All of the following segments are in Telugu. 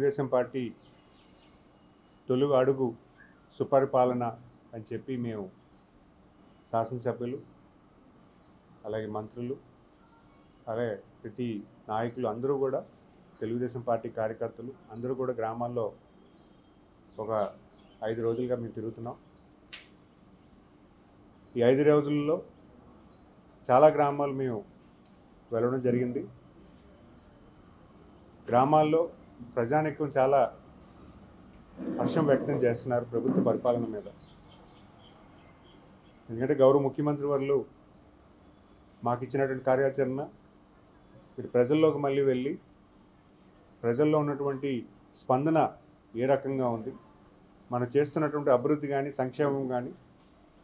తెలుగుదేశం పార్టీ తొలి అడుగు సుపరిపాలన అని చెప్పి మేము శాసనసభ్యులు అలాగే మంత్రులు అలాగే ప్రతి నాయకులు అందరూ కూడా తెలుగుదేశం పార్టీ కార్యకర్తలు అందరూ కూడా గ్రామాల్లో ఒక 5 రోజులుగా మేము తిరుగుతున్నాం. ఈ 5 రోజుల్లో చాలా గ్రామాలు మేము వెళ్ళడం జరిగింది. గ్రామాల్లో ప్రజానీకం చాలా హర్షం వ్యక్తం చేస్తున్నారు ప్రభుత్వ పరిపాలన మీద. ఎందుకంటే గౌరవ ముఖ్యమంత్రి వర్యులు మాకు ఇచ్చినటువంటి కార్యాచరణ మీరు ప్రజల్లోకి మళ్ళీ వెళ్ళి ప్రజల్లో ఉన్నటువంటి స్పందన ఏ రకంగా ఉంది, మనం చేస్తున్నటువంటి అభివృద్ధి కానీ సంక్షేమం కానీ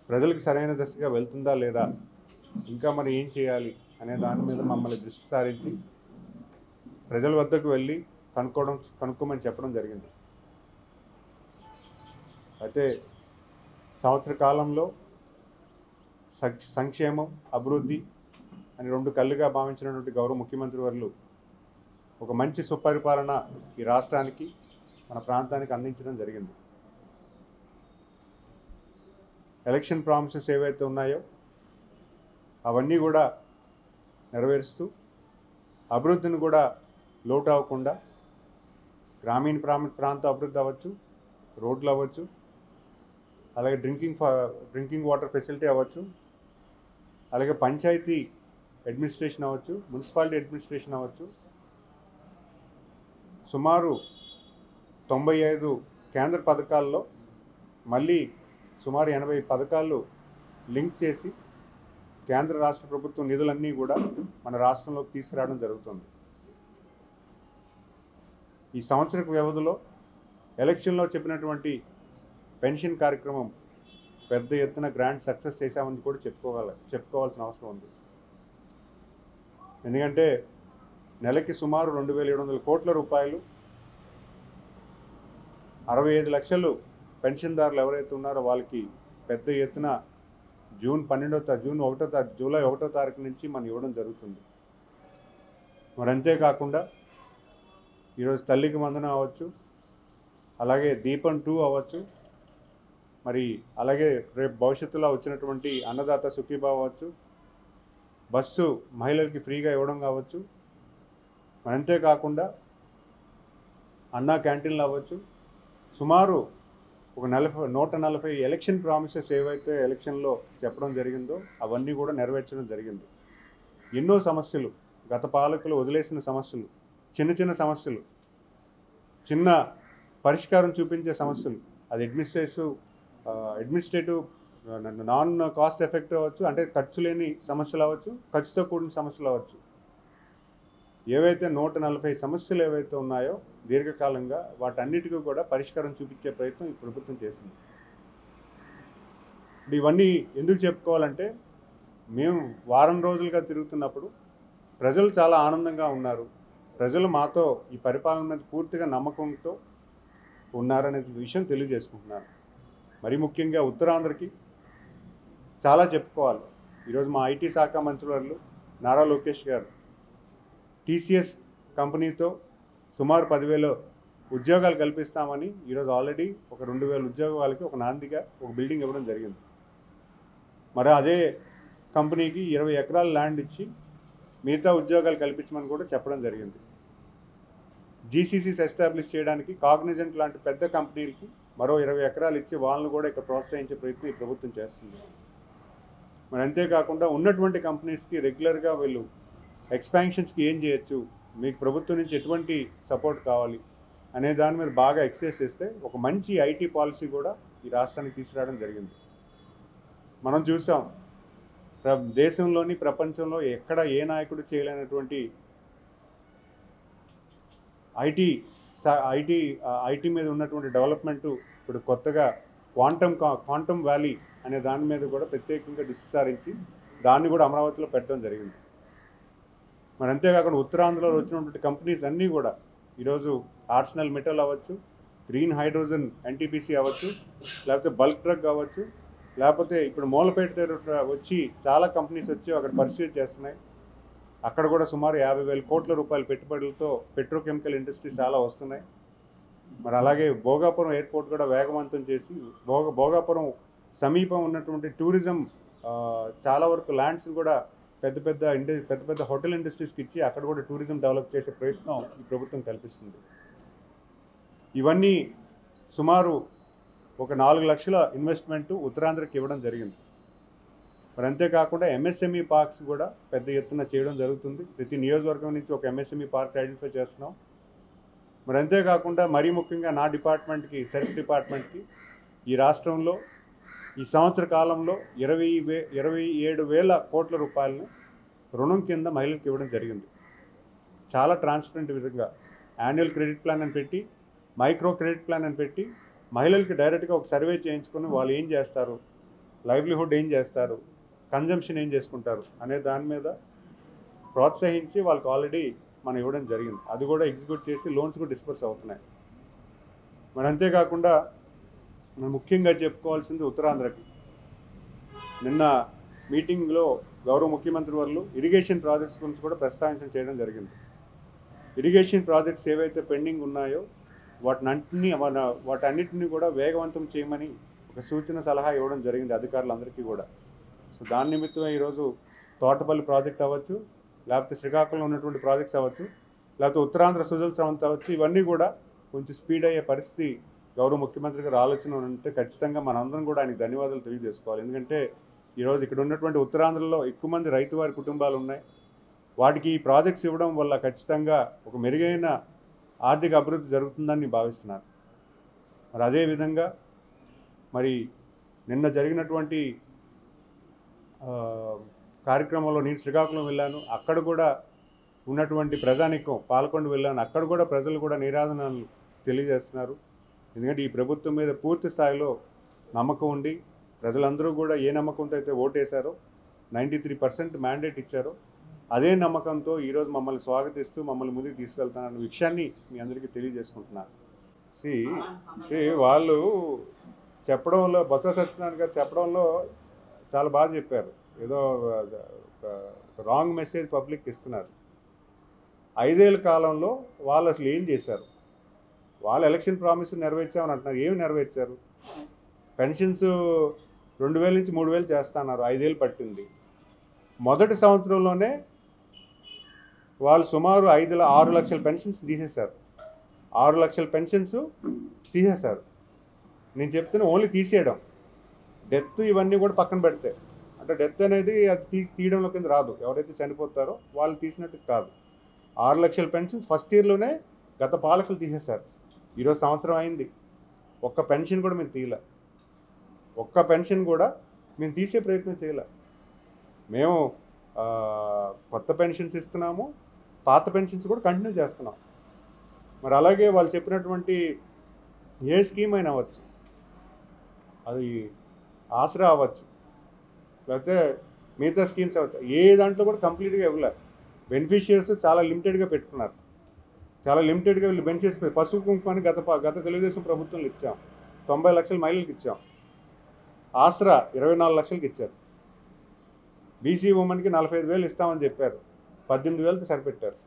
ప్రజలకు సరైన దశగా వెళ్తుందా లేదా, ఇంకా మనం ఏం చేయాలి అనే దాని మీద మమ్మల్ని దృష్టి సారించి ప్రజల వద్దకు వెళ్ళి కనుక్కోమని చెప్పడం జరిగింది. అయితే సంవత్సర కాలంలో సంక్షేమం అభివృద్ధి అని 2 కళ్ళుగా భావించినటువంటి గౌరవ ముఖ్యమంత్రి వర్యులు ఒక మంచి సుపరిపాలన ఈ రాష్ట్రానికి మన ప్రాంతానికి అందించడం జరిగింది. ఎలక్షన్ ప్రామిసెస్ ఏవైతే ఉన్నాయో అవన్నీ కూడా నెరవేరుస్తూ అభివృద్ధిని కూడా లోటు అవ్వకుండా గ్రామీణ ప్రాంత అభివృద్ధి అవ్వచ్చు, రోడ్లు అవ్వచ్చు, అలాగే డ్రింకింగ్ వాటర్ ఫెసిలిటీ అవ్వచ్చు, అలాగే పంచాయతీ అడ్మినిస్ట్రేషన్ అవ్వచ్చు, మున్సిపాలిటీ అడ్మినిస్ట్రేషన్ అవ్వచ్చు, సుమారు 95 కేంద్ర పథకాల్లో మళ్ళీ సుమారు 80 పథకాలు లింక్ చేసి కేంద్ర రాష్ట్ర ప్రభుత్వం నిధులన్నీ కూడా మన రాష్ట్రంలోకి తీసుకురావడం జరుగుతుంది. ఈ సంవత్సర వ్యవధిలో ఎలక్షన్లో చెప్పినటువంటి పెన్షన్ కార్యక్రమం పెద్ద ఎత్తున గ్రాండ్ సక్సెస్ చేశామని కూడా చెప్పుకోవాల్సిన అవసరం ఉంది. ఎందుకంటే నెలకి సుమారు 2700 కోట్ల రూపాయలు 65 లక్షలు పెన్షన్దారులు ఎవరైతే ఉన్నారో వాళ్ళకి పెద్ద ఎత్తున జూలై 1వ తారీఖు నుంచి మనం ఇవ్వడం జరుగుతుంది. మరి అంతేకాకుండా ఈరోజు తల్లికి వందనం అవ్వచ్చు, అలాగే దీపం 2 అవ్వచ్చు, మరి అలాగే రేపు భవిష్యత్తులో వచ్చినటువంటి అన్నదాత సుఖీభావ అవ్వచ్చు, బస్సు మహిళలకి ఫ్రీగా ఇవ్వడం కావచ్చు, మరి అంతేకాకుండా అన్నా క్యాంటీన్లు అవ్వచ్చు, సుమారు ఒక 140 ఎలక్షన్ ప్రామిసెస్ ఏవైతే ఎలక్షన్లో చెప్పడం జరిగిందో అవన్నీ కూడా నెరవేర్చడం జరిగింది. ఎన్నో సమస్యలు గత పాలకులు వదిలేసిన సమస్యలు, చిన్న సమస్యలు, చిన్న పరిష్కారం చూపించే సమస్యలు, అది అడ్మినిస్ట్రేటివ్ నాన్ కాస్ట్ ఎఫెక్టివ్ అవ్వచ్చు, అంటే ఖర్చు లేని సమస్యలు అవ్వచ్చు, ఖర్చుతో కూడిన సమస్యలు అవ్వచ్చు, ఏవైతే 140 సమస్యలు ఏవైతే ఉన్నాయో దీర్ఘకాలంగా వాటన్నిటికీ కూడా పరిష్కారం చూపించే ప్రయత్నం ఈ ప్రభుత్వం చేసింది. ఇవన్నీ ఎందుకు చెప్పుకోవాలంటే మేము వారం రోజులుగా తిరుగుతున్నప్పుడు ప్రజలు చాలా ఆనందంగా ఉన్నారు, ప్రజలు మాతో ఈ పరిపాలన మీద పూర్తిగా నమ్మకంతో ఉన్నారనే విషయం తెలియజేసుకుంటున్నారు. మరి ముఖ్యంగా ఉత్తరాంధ్రకి చాలా చెప్పుకోవాలి. ఈరోజు మా ఐటీ శాఖ మంత్రివర్యులు నారా లోకేష్ గారు టీసీఎస్ కంపెనీతో సుమారు 10,000 ఉద్యోగాలు కల్పిస్తామని ఈరోజు ఆల్రెడీ ఒక 2,000 ఉద్యోగాలకి ఒక నాందిగా ఒక బిల్డింగ్ ఇవ్వడం జరిగింది. మరి అదే కంపెనీకి 20 ఎకరాల ల్యాండ్ ఇచ్చి మిగతా ఉద్యోగాలు కల్పించమని కూడా చెప్పడం జరిగింది. జీసీసీస్ ఎస్టాబ్లిష్ చేయడానికి కాగ్నిజెంట్ లాంటి పెద్ద కంపెనీలకి మరో 20 ఎకరాలు ఇచ్చి వాళ్ళను కూడా ఇక్కడ ప్రోత్సహించే ప్రయత్నం ఈ ప్రభుత్వం చేస్తుంది. మరి అంతేకాకుండా ఉన్నటువంటి కంపెనీస్కి రెగ్యులర్గా వీళ్ళు ఎక్స్పాన్షన్స్కి ఏం చేయొచ్చు, మీకు ప్రభుత్వం నుంచి ఎటువంటి సపోర్ట్ కావాలి అనే దాని మీద బాగా ఎక్సైజ్ చేస్తే ఒక మంచి ఐటీ పాలసీ కూడా ఈ రాష్ట్రానికి తీసుకురావడం జరిగింది. మనం చూసాం దేశంలోని ప్రపంచంలో ఎక్కడ ఏ నాయకుడు చేయలేనటువంటి ఐటీ మీద ఉన్నటువంటి డెవలప్మెంటు ఇప్పుడు కొత్తగా క్వాంటమ్ వ్యాలీ అనే దాని మీద కూడా ప్రత్యేకంగా దృష్టి సారించి దాన్ని కూడా అమరావతిలో పెట్టడం జరిగింది. మరి అంతేకాకుండా ఉత్తరాంధ్రలో వచ్చినటువంటి కంపెనీస్ అన్నీ కూడా ఈరోజు ఆర్సెనల్ మెటల్ అవ్వచ్చు, గ్రీన్ హైడ్రోజన్ ఎన్టీపీసీ అవ్వచ్చు, లేకపోతే బల్క్ డ్రగ్ అవ్వచ్చు, లేకపోతే ఇప్పుడు మూలపేట దగ్గర వచ్చి చాలా కంపెనీస్ వచ్చి అక్కడ పర్సూ చేస్తున్నాయి. అక్కడ కూడా సుమారు 50,000 కోట్ల రూపాయల పెట్టుబడులతో పెట్రోకెమికల్ ఇండస్ట్రీస్ చాలా వస్తున్నాయి. మరి అలాగే భోగాపురం ఎయిర్పోర్ట్ కూడా వేగవంతం చేసి భోగాపురం సమీపం ఉన్నటువంటి టూరిజం చాలా వరకు ల్యాండ్స్ కూడా పెద్ద పెద్ద హోటల్ ఇండస్ట్రీస్కి ఇచ్చి అక్కడ కూడా టూరిజం డెవలప్ చేసే ప్రయత్నం ఈ ప్రభుత్వం కల్పిస్తుంది. ఇవన్నీ సుమారు ఒక 4 లక్షల ఇన్వెస్ట్మెంట్ ఉత్తరాంధ్రకి ఇవ్వడం జరిగింది. మరి అంతేకాకుండా ఎంఎస్ఎంఈ పార్క్స్ కూడా పెద్ద ఎత్తున చేయడం జరుగుతుంది. ప్రతి నియోజకవర్గం నుంచి ఒక ఎంఎస్ఎంఈ పార్క్ ఐడెంటిఫై చేస్తున్నాం. మరి అంతేకాకుండా మరీ ముఖ్యంగా నా డిపార్ట్మెంట్కి, సెల్ఫ్ డిపార్ట్మెంట్కి ఈ రాష్ట్రంలో ఈ సంవత్సర కాలంలో 27,000 కోట్ల రూపాయలని రుణం కింద మహిళలకు ఇవ్వడం జరిగింది. చాలా ట్రాన్స్పరెంట్ విధంగా యాన్యువల్ క్రెడిట్ ప్లాన్ అని పెట్టి, మైక్రో క్రెడిట్ ప్లాన్ అని పెట్టి మహిళలకి డైరెక్ట్గా ఒక సర్వే చేయించుకొని వాళ్ళు ఏం చేస్తారు, లైవ్లీహుడ్ ఏం చేస్తారు, కన్జంప్షన్ ఏం చేసుకుంటారు అనే దాని మీద ప్రోత్సహించి వాళ్ళకి ఆల్రెడీ మనం ఇవ్వడం జరిగింది. అది కూడా ఎగ్జిక్యూట్ చేసి లోన్స్ కూడా డిస్పర్స్ అవుతున్నాయి. మరి అంతేకాకుండా మనం ముఖ్యంగా చెప్పుకోవాల్సింది ఉత్తరాంధ్రకి. నిన్న మీటింగ్లో గౌరవ ముఖ్యమంత్రి వారు ఇరిగేషన్ ప్రాజెక్ట్స్ గురించి కూడా ప్రస్తావించడం చేయడం జరిగింది. ఇరిగేషన్ ప్రాజెక్ట్స్ ఏవైతే పెండింగ్ ఉన్నాయో వాటన్నిటిని కూడా వేగవంతం చేయమని ఒక సూచన సలహా ఇవ్వడం జరిగింది అధికారులందరికీ కూడా. సో దాని నిమిత్తమే ఈరోజు తోటపల్లి ప్రాజెక్ట్ అవ్వచ్చు, లేకపోతే శ్రీకాకుళంలో ఉన్నటువంటి ప్రాజెక్ట్స్ అవ్వచ్చు, లేకపోతే ఉత్తరాంధ్ర సుజల స్రవంతి అవ్వచ్చు, ఇవన్నీ కూడా కొంచెం స్పీడ్ అయ్యే పరిస్థితి గౌరవ ముఖ్యమంత్రి గారు ఆలోచన ఉంటే ఖచ్చితంగా మనందరం కూడా ఆయనకు ధన్యవాదాలు తెలియజేసుకోవాలి. ఎందుకంటే ఈరోజు ఇక్కడ ఉన్నటువంటి ఉత్తరాంధ్రలో ఎక్కువ మంది రైతు వారి కుటుంబాలు ఉన్నాయి. వాటికి ఈ ప్రాజెక్ట్స్ ఇవ్వడం వల్ల ఖచ్చితంగా ఒక మెరుగైన ఆర్థిక అభివృద్ధి జరుగుతుందని భావిస్తున్నాను. మరి అదేవిధంగా మరి నిన్న జరిగినటువంటి కార్యక్రమంలో నేను శ్రీకాకుళం వెళ్ళాను. అక్కడ కూడా ఉన్నటువంటి ప్రజానీకం పాల్గొంటూ వెళ్ళాను. అక్కడ కూడా ప్రజలు కూడా నిరాదరణలు తెలియజేస్తున్నారు. ఎందుకంటే ఈ ప్రభుత్వం మీద పూర్తి స్థాయిలో నమ్మకం ఉండి ప్రజలందరూ కూడా ఏ నమ్మకంతో అయితే ఓటేశారో 93% మ్యాండేట్ ఇచ్చారో అదే నమ్మకంతో ఈరోజు మమ్మల్ని స్వాగతిస్తూ మమ్మల్ని ముందుకు తీసుకెళ్తానన్న విషయాన్ని మీ అందరికీ తెలియజేసుకుంటున్నాను. వాళ్ళు చెప్పడంలో బొత్స సత్యనారాయణ గారు చెప్పడంలో చాలా బాగా చెప్పారు. ఏదో రాంగ్ మెసేజ్ పబ్లిక్ ఇస్తున్నారు. 5 ఏళ్ల కాలంలో వాళ్ళు అసలు ఏం చేశారు? వాళ్ళు ఎలక్షన్ ప్రామిస్ నెరవేర్చామని అంటున్నారు. ఏమి నెరవేర్చారు? పెన్షన్స్ 2,000 నుంచి 3,000 చేస్తున్నారు. 5 ఏళ్ళు పట్టింది. మొదటి సంవత్సరంలోనే వాళ్ళు సుమారు 6 లక్షల పెన్షన్స్ తీసేశారు. 6 లక్షల పెన్షన్స్ తీసేశారు. నేను చెప్తున్నా ఓన్లీ తీసేయడం, డెత్ ఇవన్నీ కూడా పక్కన పెడితే, అంటే డెత్ అనేది అది తీయడంలో కింద రాదు. ఎవరైతే చనిపోతారో వాళ్ళు తీసినట్టు కాదు. 6 లక్షల పెన్షన్స్ ఫస్ట్ ఇయర్లోనే గత పాలకులు తీసేశారు. ఈరోజు సంవత్సరం అయింది, ఒక్క పెన్షన్ కూడా మేము తీయలే. ఒక్క పెన్షన్ కూడా మేము తీసే ప్రయత్నం చేయలే. మేము కొత్త పెన్షన్స్ ఇస్తున్నాము, పాత పెన్షన్స్ కూడా కంటిన్యూ చేస్తున్నాం. మరి అలాగే వాళ్ళు చెప్పినటువంటి ఏ స్కీమ్ అయినా అవ్వచ్చు, అది ఆసరా అవ్వచ్చు, లేకపోతే మిగతా స్కీమ్స్ అవ్వచ్చు, ఏ దాంట్లో కూడా కంప్లీట్గా ఇవ్వలేదు. బెనిఫిషియర్స్ చాలా లిమిటెడ్గా పెట్టుకున్నారు. చాలా లిమిటెడ్గా వీళ్ళు బెనిఫిషియర్స్ పసుపు కుంకుమని గత తెలుగుదేశం ప్రభుత్వంలో ఇచ్చాం. 90 లక్షల మహిళలకు ఇచ్చాం. ఆసరా 24 లక్షలకి ఇచ్చారు. బీసీ ఉమెన్కి 45,000 ఇస్తామని చెప్పారు. 18,000తో సరిపెట్టారు.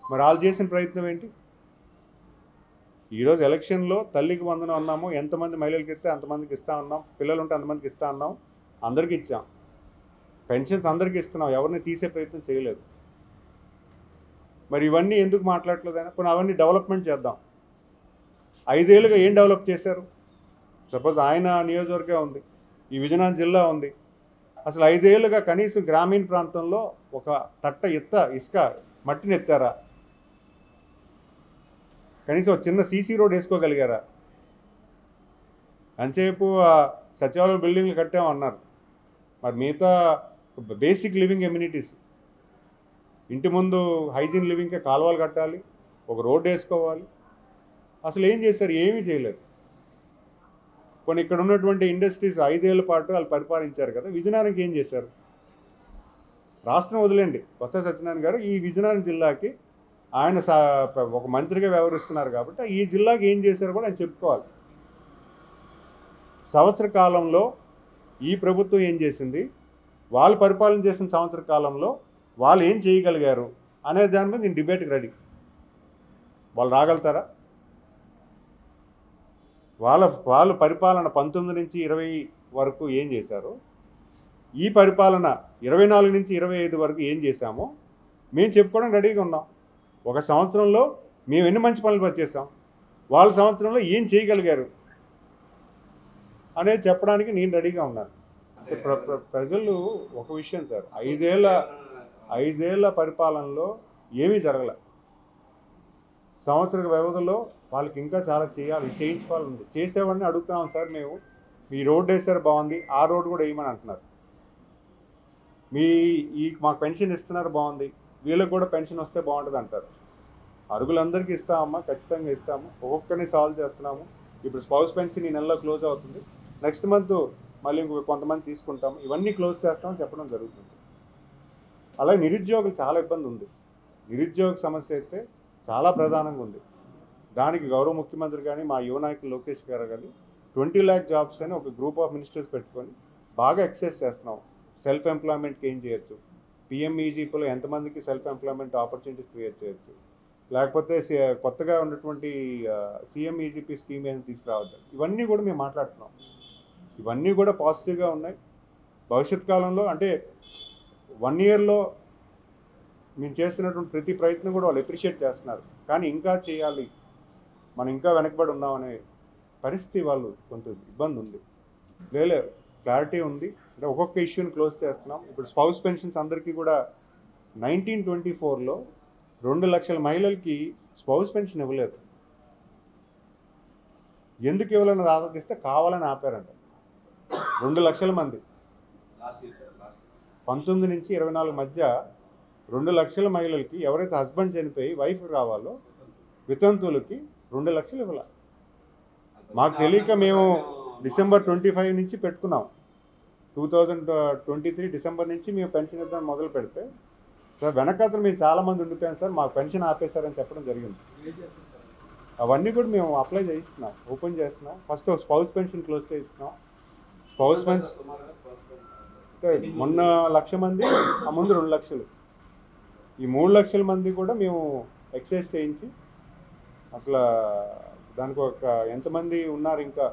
మరి వాళ్ళు చేసిన ప్రయత్నం ఏంటి? ఈరోజు ఎలక్షన్లో తల్లికి వందనం అన్నాము, ఎంతమంది మహిళలకి ఇస్తే అంతమందికి ఇస్తా ఉన్నాం, పిల్లలు ఉంటే అంతమందికి ఇస్తా ఉన్నాం, అందరికీ ఇచ్చాం. పెన్షన్స్ అందరికీ ఇస్తున్నాం, ఎవరిని తీసే ప్రయత్నం చేయలేదు. మరి ఇవన్నీ ఎందుకు మాట్లాడలేదైనా? కొన్ని అవన్నీ డెవలప్మెంట్ చేద్దాం. 5 ఏళ్ళుగా ఏం డెవలప్ చేశారు? సపోజ్ ఆయన నియోజకవర్గం ఉంది, ఈ విజయనగరం జిల్లా ఉంది. అసలు 5 ఏళ్ళుగా కనీసం గ్రామీణ ప్రాంతంలో ఒక తట్ట ఇసుక మట్టిని ఎత్తారా? కనీసం ఒక చిన్న సీసీ రోడ్ వేసుకోగలిగారా? అంతసేపు సచివాలయం బిల్డింగ్లు కట్టామన్నారు. మరి మిగతా బేసిక్ లివింగ్ ఎమ్యూనిటీస్, ఇంటి ముందు హైజీన్ లివింగ్కే కాలువలు కట్టాలి, ఒక రోడ్డు వేసుకోవాలి. అసలు ఏం చేశారు? ఏమీ చేయలేదు. కొన్ని ఇక్కడ ఉన్నటువంటి ఇండస్ట్రీస్ 5 ఏళ్ల పాటు వాళ్ళు పరిపాలించారు కదా. విజయనగరంకి ఏం చేశారు? రాష్ట్రం వదిలేండి, బొత్స సత్యనారాయణ గారు ఈ విజయనగరం జిల్లాకి ఆయన ఒక మంత్రిగా వ్యవహరిస్తున్నారు కాబట్టి ఈ జిల్లాకి ఏం చేశారో కూడా ఆయన చెప్పుకోవాలి. సంవత్సర కాలంలో ఈ ప్రభుత్వం ఏం చేసింది, వాళ్ళు పరిపాలన చేసిన సంవత్సర కాలంలో వాళ్ళు ఏం చేయగలిగారు అనే దాని మీద నేను డిబేట్కి రెడీ. వాళ్ళు రాగలుగుతారా? వాళ్ళ పరిపాలన 19 నుంచి 20 వరకు ఏం చేశారో, ఈ పరిపాలన 24 నుంచి 25 వరకు ఏం చేశామో మేము చెప్పుకోవడం రెడీగా ఉన్నాం. ఒక సంవత్సరంలో మేము ఎన్ని మంచి పనులు చేసాం, వాళ్ళ సంవత్సరంలో ఏం చేయగలిగారు అనేది చెప్పడానికి నేను రెడీగా ఉన్నాను. ప్రజలు ఒక విషయం సార్, 5 ఏళ్ల పరిపాలనలో ఏమీ జరగలే. సంవత్సర వ్యవధిలో వాళ్ళకి ఇంకా చాలా చేయించుకోవాలని చేసేవాడిని అడుగుతున్నాం సార్. మేము మీ రోడ్డు వేసారు బాగుంది, ఆ రోడ్డు కూడా వేయమని అంటున్నారు. మాకు పెన్షన్ ఇస్తున్నారు బాగుంది, వీళ్ళకి కూడా పెన్షన్ వస్తే బాగుంటుంది అంటారు. అరుగులందరికీ ఇస్తామమ్మా, ఖచ్చితంగా ఇస్తాము, ఒక్కొక్కరిని సాల్వ్ చేస్తున్నాము. ఇప్పుడు స్పౌస్ పెన్షన్ ఈ నెలలో క్లోజ్ అవుతుంది, నెక్స్ట్ మంత్ మళ్ళీ కొంతమంది తీసుకుంటాము, ఇవన్నీ క్లోజ్ చేస్తామని చెప్పడం జరుగుతుంది. అలాగే నిరుద్యోగులు చాలా ఇబ్బంది ఉంది. నిరుద్యోగ సమస్య అయితే చాలా ప్రధానంగా ఉంది. దానికి గౌరవ ముఖ్యమంత్రి కానీ మా యువ నాయకులు లోకేష్ గారు కానీ 20 lakh జాబ్స్ అని ఒక గ్రూప్ ఆఫ్ మినిస్టర్స్ పెట్టుకొని బాగా ఎక్సైజ్ చేస్తున్నాం. సెల్ఫ్ ఎంప్లాయ్మెంట్కి ఏం చేయొచ్చు, పిఎంఈజీపీలో ఎంతమందికి సెల్ఫ్ ఎంప్లాయ్మెంట్ ఆపర్చునిటీస్ క్రియేట్ చేయొచ్చు, లేకపోతే కొత్తగా ఉన్నటువంటి సిఎంఈజీపీ స్కీమ్ ఏమైనా తీసుకురావద్దు, ఇవన్నీ కూడా మేము మాట్లాడుతున్నాం. ఇవన్నీ కూడా పాజిటివ్గా ఉన్నాయి. భవిష్యత్ కాలంలో అంటే 1 yearలో మేము చేస్తున్నటువంటి ప్రతి ప్రయత్నం కూడా వాళ్ళు అప్రిషియేట్ చేస్తున్నారు. కానీ ఇంకా చేయాలి, మనం ఇంకా వెనకబడి ఉన్నామనే పరిస్థితి వాళ్ళు కొంత ఇబ్బంది ఉంది. లేదు, క్లారిటీ ఉంది. అంటే ఒక్కొక్క ఇష్యూని క్లోజ్ చేస్తున్నాం. ఇప్పుడు స్పౌస్ పెన్షన్స్ అందరికీ కూడా 1924లో 2 లక్షల మహిళలకి స్పౌస్ పెన్షన్ ఇవ్వలేదు. ఎందుకు ఇవ్వాలని ఆలోచిస్తే కావాలని ఆపారంట. 2 లక్షల మంది 19 నుంచి 24 మధ్య 2 లక్షల మహిళలకి ఎవరైతే హస్బెండ్ చనిపోయి వైఫ్ రావాలో వితంతువులకి 2 లక్షలు ఇవ్వాలి. మాకు తెలియక మేము December 25 నుంచి పెట్టుకున్నాం. 2023 డిసెంబర్ నుంచి మేము పెన్షన్ ఇద్దాం మొదలు పెడితే సార్ వెనకాతలు మేము చాలామంది ఉండిపోయాం సార్, మాకు పెన్షన్ ఆపేశారని చెప్పడం జరిగింది. అవన్నీ కూడా మేము అప్లై చేయిస్తున్నాం, ఓపెన్ చేస్తున్నాం. ఫస్ట్ స్పౌస్ పెన్షన్ క్లోజ్ చేయిస్తున్నాం. స్పౌస్ పెన్షన్ మొన్న 1 లక్ష మంది, ఆ ముందు 2 లక్షలు, ఈ 3 లక్షల మంది కూడా మేము ఎక్సైజ్ చేయించి అసలు దానికి ఒక ఎంతమంది ఉన్నారు ఇంకా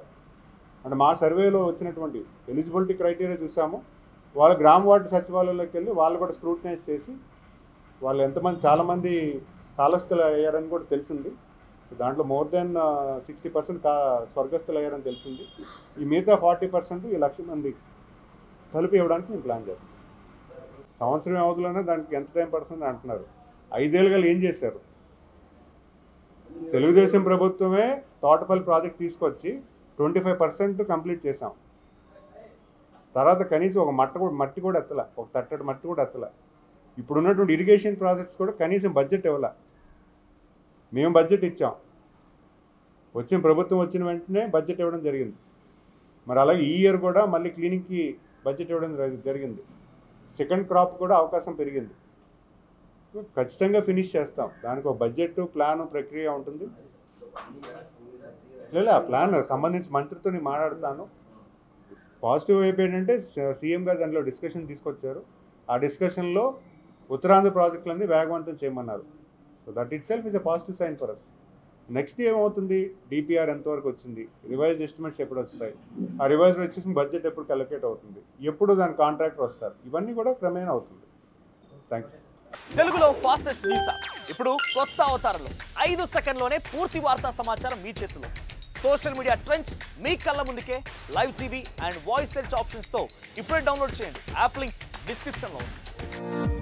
అంటే మా సర్వేలో వచ్చినటువంటి ఎలిజిబిలిటీ క్రైటీరియా చూసాము. వాళ్ళు గ్రామ వార్డు సచివాలయంలోకి వెళ్ళి వాళ్ళు కూడా స్క్రూటినైజ్ చేసి వాళ్ళు ఎంతమంది చాలామంది కాలస్థులు అయ్యారని కూడా తెలిసింది. దాంట్లో మోర్ దెన్ 60% స్వర్గస్థులు అయ్యారని తెలిసింది. ఈ మిగతా 40% ఈ 1 లక్ష మంది కలిపి ఇవ్వడానికి మేము ప్లాన్ చేస్తాం. సంవత్సరం వ్యవధిలోనే దానికి ఎంత టైం పడుతుంది అంటున్నారు. 5 ఏళ్ళుగా ఏం చేశారు? తెలుగుదేశం ప్రభుత్వమే తోటపల్లి ప్రాజెక్ట్ తీసుకొచ్చి 25% కంప్లీట్ చేసాం. తర్వాత కనీసం ఒక మట్టి కూడా ఎత్తల, ఒక తట్టడి మట్టి కూడా ఎత్తల. ఇప్పుడున్నటువంటి ఇరిగేషన్ ప్రాజెక్ట్స్ కూడా కనీసం బడ్జెట్ ఇవ్వాల. మేము బడ్జెట్ ఇచ్చాం, ప్రభుత్వం వచ్చిన వెంటనే బడ్జెట్ ఇవ్వడం జరిగింది. మరి అలాగే ఈ ఇయర్ కూడా మళ్ళీ క్లీనింగ్కి బడ్జెట్ ఇవ్వడం జరిగింది. సెకండ్ క్రాప్ కూడా అవకాశం పెరిగింది. ఖచ్చితంగా ఫినిష్ చేస్తాం. దానికి ఒక బడ్జెట్ ప్లాన్ ప్రక్రియ ఉంటుంది. లేదా ఆ ప్లాన్ సంబంధించి మంత్రితో నేను మాట్లాడుతాను. పాజిటివ్ వైపు ఏంటంటే సీఎం గారు దాంట్లో డిస్కషన్ తీసుకొచ్చారు. ఆ డిస్కషన్లో ఉత్తరాంధ్ర ప్రాజెక్టులన్నీ వేగవంతం చేయమన్నారు. So that itself is a positive sign for us. Next ఏమవుతుంది, డిపిఆర్ ఎంతవరకు వచ్చింది, రివైజ్ ఎస్టిమేట్స్ ఎప్పుడు వస్తాయి, ఆ రివైజ్ వచ్చేసి బడ్జెట్ ఎప్పుడు అలొకేట్ అవుతుంది, ఎప్పుడు దాని కాంట్రాక్టర్ వస్తారు, ఇవన్నీ కూడా క్రమేణా అవుతుంది. Thank you. తెలుగులో ఫాస్టెస్ట్ న్యూస్ ఇప్పుడు కొత్త అవతారంలో 5 సెకండ్లోనే పూర్తి వార్తా సమాచారం మీ చేతిలో. సోషల్ మీడియా ట్రెండ్స్ మీ కళ్ళ ముందుకే live TV and voice search ఆప్షన్స్తో ఇప్పుడే డౌన్లోడ్ చేయండి. యాప్ లింక్ డిస్క్రిప్షన్లో ఉంది.